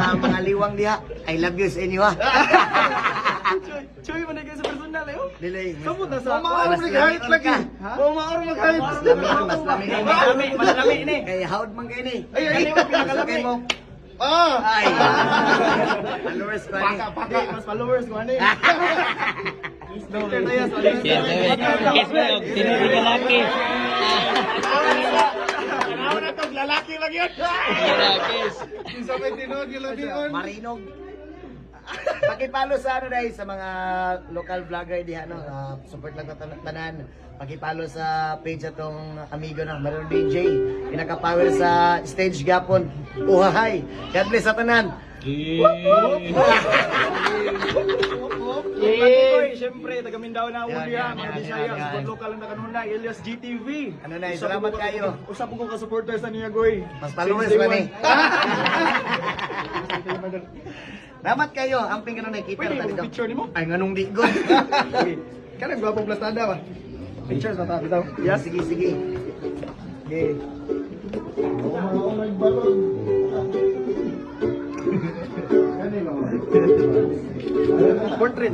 Sa mga liwang diha, I love you sa inyo ha. Choy man kayo sa personal eh. Dili. Kamot na sa Maaro mag-height lagi. Maaro mag-height. Mas lami. Mas lami ni. Kay haud man kayo ni. Ay, mo pinakalami. Sakay mo. Ay. Followers ko ni. Paka, mas followers ko ani. Kiss mo yung tinuloy lalaki. Lalaki lang yun. Kiss. Isa may tinod yung lagi yun. Marinog. Pakipalo sa ano dahil sa mga local vlogger diha no, support lang tanan. Pakipalo sa page atong amigo na Maron DJ, pinaka-power sa stage gapon. Uhahay. God bless sa tanan. Siyempre, taga Mindanao na ako diya, mga Bisaya, support local ang nakanunay, Elias GTV. Ano na, salamat kayo. Usap ko ka-supporters sa niya, Goy. Mas followers man eh. Salamat kayo. Amping ka nung nakikita Pwede na yung dito. picture ni mo? Ay, nganong di ko. Kanang gwapong plastada ba? Pictures na tabi daw. Yes, sige, sige. Okay. Portrait.